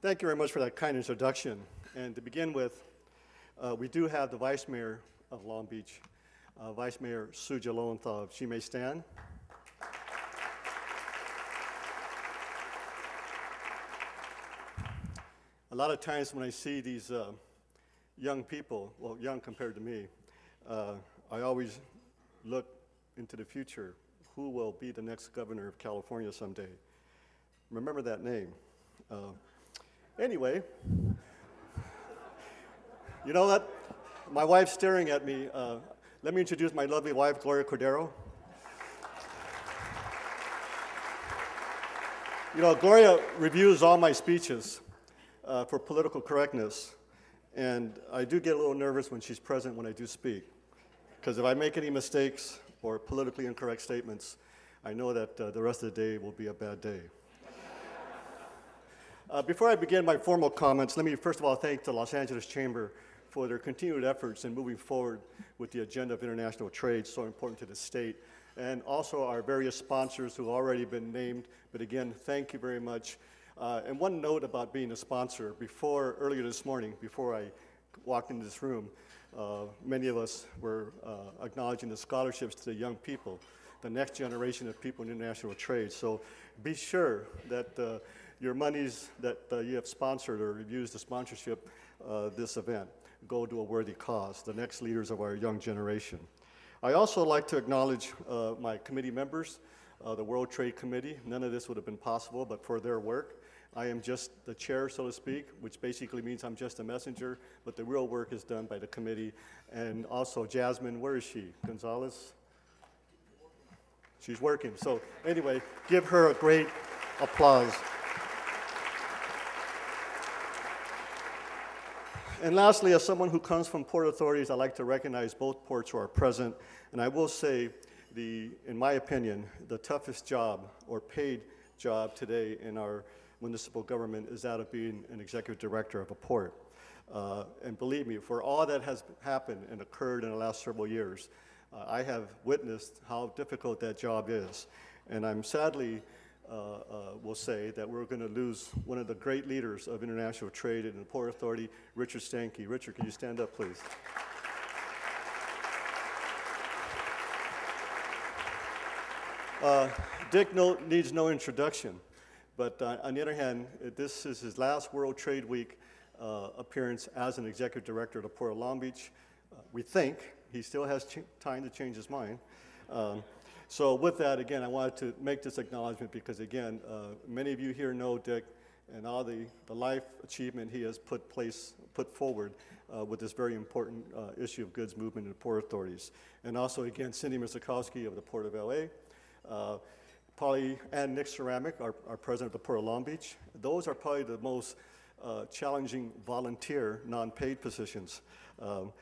Thank you very much for that kind introduction. And to begin with, we do have the Vice Mayor of Long Beach, Vice Mayor Suja Lowenthal. If she may stand. A lot of times when I see these young people, well, young compared to me, I always look into the future. Who will be the next governor of California someday? Remember that name. Anyway, you know what? My wife's staring at me. Let me introduce my lovely wife, Cordero. You know, Gloria reviews all my speeches for political correctness, and I do get a little nervous when she's present when I do speak, because if I make any mistakes or politically incorrect statements, I know that the rest of the day will be a bad day. Before I begin my formal comments, let me first of all thank the Los Angeles Chamber for their continued efforts in moving forward with the agenda of international trade, so important to the state, and also our various sponsors who have already been named. But again, thank you very much. And one note about being a sponsor, earlier this morning, before I walked into this room, many of us were acknowledging the scholarships to the young people, the next generation of people in international trade. So be sure that your monies that you have sponsored or used to sponsorship this event go to a worthy cause, the next leaders of our young generation. I also like to acknowledge my committee members, the World Trade Committee. None of this would have been possible but for their work. I am just the chair, so to speak, which basically means I'm just a messenger, but the real work is done by the committee. And also Jasmine, where is she? Gonzalez? She's working. So anyway, give her a great applause. And lastly, as someone who comes from port authorities, I like to recognize both ports who are present. And I will say, in my opinion, the toughest job or paid job today in our municipal government is that of being an executive director of a port. And believe me, for all that has happened and occurred in the last several years, I have witnessed how difficult that job is. And I'm sadly will say that we're going to lose one of the great leaders of international trade in the Port Authority, Richard Stanke. Richard, can you stand up, please? Dick needs no introduction, but on the other hand, this is his last World Trade Week appearance as an executive director of the Port of Long Beach. We think he still has time to change his mind. So with that, again, I wanted to make this acknowledgement because, again, many of you here know Dick and all the life achievement he has put forward with this very important issue of goods movement in the port authorities. And also, again, Cindy Misakowski of the Port of LA, Polly and Nick Ceramic, our president of the Port of Long Beach. Those are probably the most challenging volunteer, non-paid positions.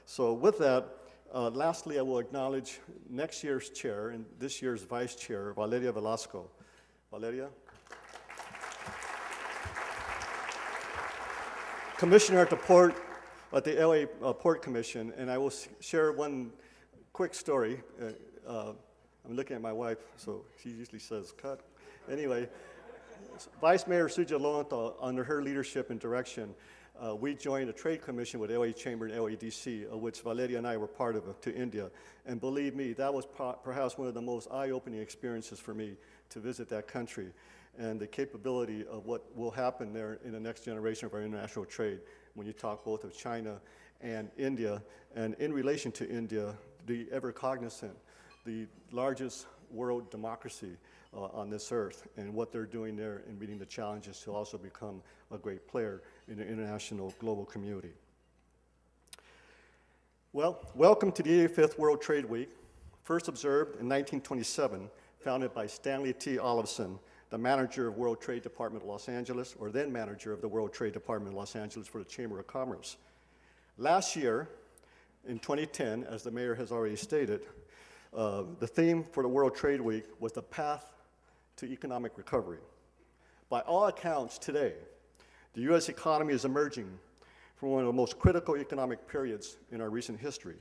So with that, lastly, I will acknowledge next year's chair and this year's vice chair, Valeria Velasco. Valeria? Commissioner at the LA Port Commission, and I will share one quick story. I'm looking at my wife, so she usually says, cut. Anyway, Vice Mayor Suja Lowenthal, under her leadership and direction, we joined a trade commission with LA Chamber and LADC, of which Valeria and I were part of, to India. And believe me, that was perhaps one of the most eye-opening experiences for me to visit that country and the capability of what will happen there in the next generation of our international trade when you talk both of China and India. And in relation to India, the ever cognizant, the largest world democracy on this earth, and what they're doing there in meeting the challenges to also become a great player in the international global community. Well, welcome to the 85th World Trade Week, first observed in 1927, founded by Stanley T. Olofsson, the manager of World Trade Department of Los Angeles, or then manager of the World Trade Department of Los Angeles for the Chamber of Commerce. Last year, in 2010, as the mayor has already stated, the theme for the World Trade Week was the path to economic recovery. By all accounts today, the U.S. economy is emerging from one of the most critical economic periods in our recent history.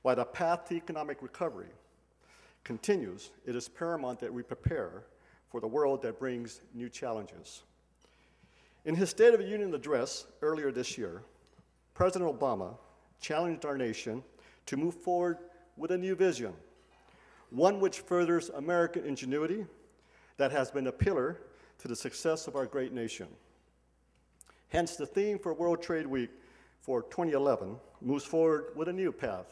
While the path to economic recovery continues, it is paramount that we prepare for the world that brings new challenges. In his State of the Union address earlier this year, President Obama challenged our nation to move forward with a new vision, one which furthers American ingenuity that has been a pillar to the success of our great nation. Hence, the theme for World Trade Week for 2011 moves forward with a new path,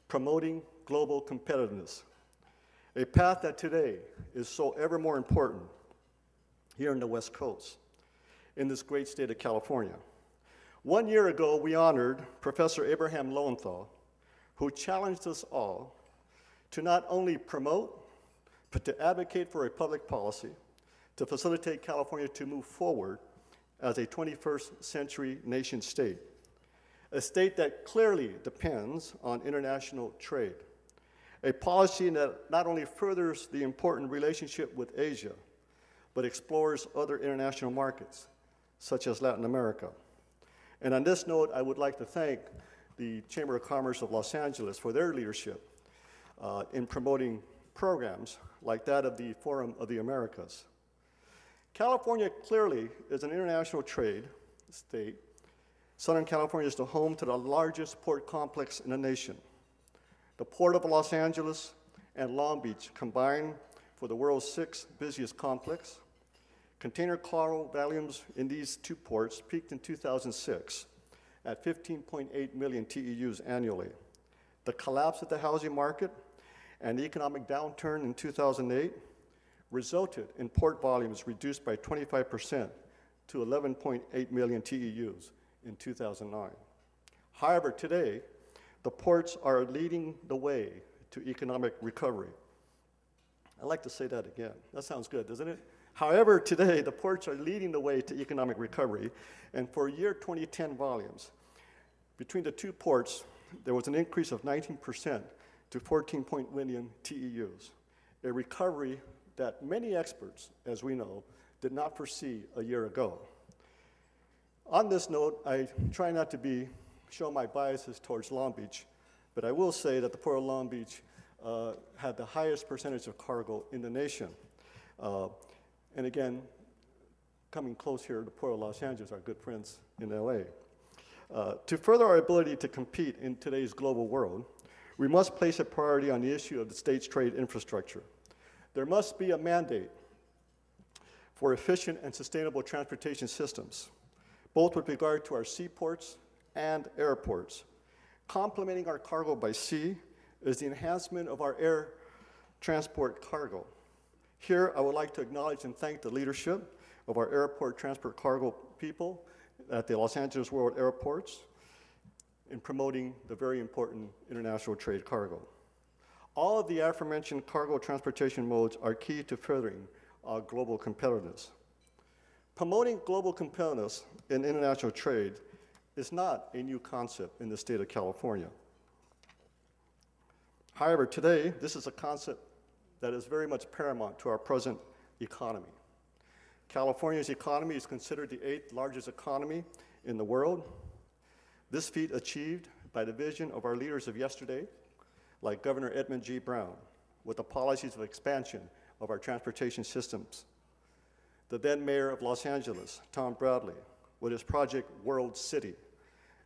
promoting global competitiveness, a path that today is so ever more important here in the West Coast, in this great state of California. 1 year ago, we honored Professor Abraham Lowenthal, who challenged us all to not only promote, but to advocate for a public policy to facilitate California to move forward as a 21st century nation state, a state that clearly depends on international trade, a policy that not only furthers the important relationship with Asia, but explores other international markets, such as Latin America. And on this note, I would like to thank the Chamber of Commerce of Los Angeles for their leadership in promoting programs like that of the Forum of the Americas. California clearly is an international trade state. Southern California is the home to the largest port complex in the nation. The Port of Los Angeles and Long Beach combine for the world's 6th busiest complex. Container cargo volumes in these two ports peaked in 2006 at 15.8 million TEUs annually. The collapse of the housing market and the economic downturn in 2008 resulted in port volumes reduced by 25% to 11.8 million TEUs in 2009. However, today, the ports are leading the way to economic recovery. I like to say that again. That sounds good, doesn't it? However, today, the ports are leading the way to economic recovery, and for year 2010 volumes, between the two ports, there was an increase of 19% to 14 million TEUs, a recovery that many experts, as we know, did not foresee a year ago. On this note, I try not to show my biases towards Long Beach, but I will say that the Port of Long Beach had the highest percentage of cargo in the nation. And again, coming close here, the Port of Los Angeles, our good friends in LA. To further our ability to compete in today's global world, we must place a priority on the issue of the state's trade infrastructure. There must be a mandate for efficient and sustainable transportation systems, both with regard to our seaports and airports. Complementing our cargo by sea is the enhancement of our air transport cargo. Here, I would like to acknowledge and thank the leadership of our airport transport cargo people at the Los Angeles World Airports in promoting the very important international trade cargo. All of the aforementioned cargo transportation modes are key to furthering our global competitiveness. Promoting global competitiveness in international trade is not a new concept in the state of California. However, today, this is a concept that is very much paramount to our present economy. California's economy is considered the 8th largest economy in the world. This feat achieved by the vision of our leaders of yesterday, like Governor Edmund G. Brown, with the policies of expansion of our transportation systems. The then mayor of Los Angeles, Tom Bradley, with his project World City,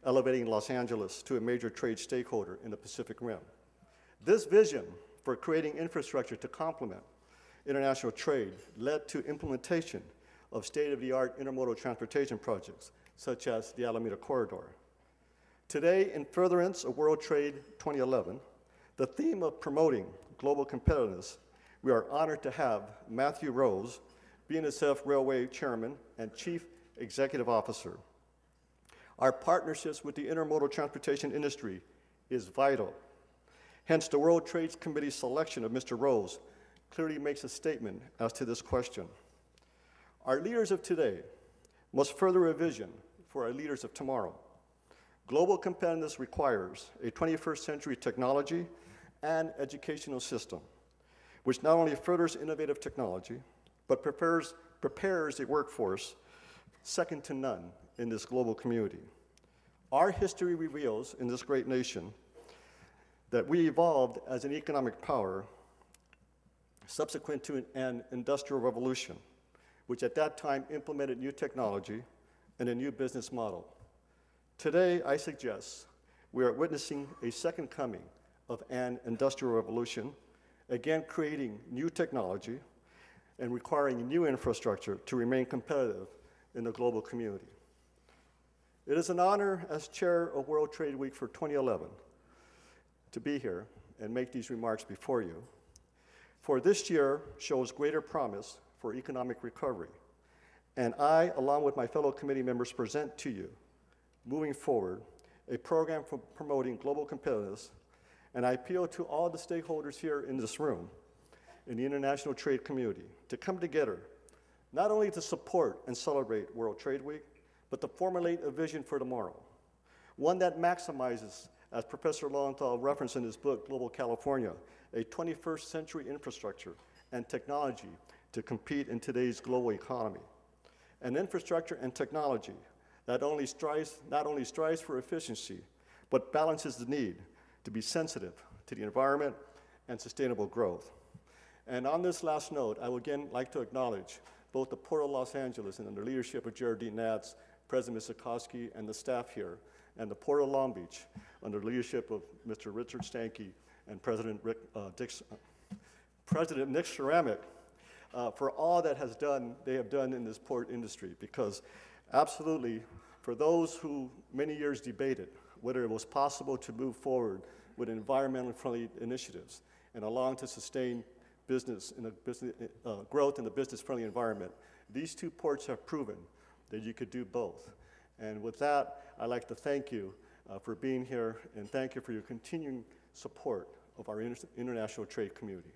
elevating Los Angeles to a major trade stakeholder in the Pacific Rim. This vision for creating infrastructure to complement international trade led to implementation of state-of-the-art intermodal transportation projects, such as the Alameda Corridor. Today, in furtherance of World Trade 2011, the theme of promoting global competitiveness, we are honored to have Matthew Rose, BNSF Railway Chairman and Chief Executive Officer. Our partnerships with the intermodal transportation industry is vital. Hence, the World Trade Committee's selection of Mr. Rose clearly makes a statement as to this question. Our leaders of today must further a vision for our leaders of tomorrow. Global competitiveness requires a 21st century technology and educational system, which not only furthers innovative technology, but prepares a workforce second to none in this global community. Our history reveals in this great nation that we evolved as an economic power subsequent to an industrial revolution, which at that time implemented new technology and a new business model. Today, I suggest we are witnessing a second coming of an industrial revolution, again creating new technology and requiring new infrastructure to remain competitive in the global community. It is an honor as chair of World Trade Week for 2011 to be here and make these remarks before you. For this year shows greater promise for economic recovery. And I, along with my fellow committee members, present to you, moving forward, a program for promoting global competitiveness. And I appeal to all the stakeholders here in this room, in the international trade community, to come together, not only to support and celebrate World Trade Week, but to formulate a vision for tomorrow, one that maximizes, as Professor Lowenthal referenced in his book, Global California, a 21st century infrastructure and technology to compete in today's global economy. An infrastructure and technology that not only strives for efficiency, but balances the need to be sensitive to the environment and sustainable growth. And on this last note, I would again like to acknowledge both the Port of Los Angeles and under leadership of Geraldine Natz, President Misakowski, and the staff here, and the Port of Long Beach under leadership of Mr. Richard Stanke and President Nick Ceramic for all that they have done in this port industry, because absolutely, for those who many years debated whether it was possible to move forward with environmentally friendly initiatives and along to sustain business in growth in the business-friendly environment, these two ports have proven that you could do both. And with that, I'd like to thank you for being here, and thank you for your continuing support of our international trade community.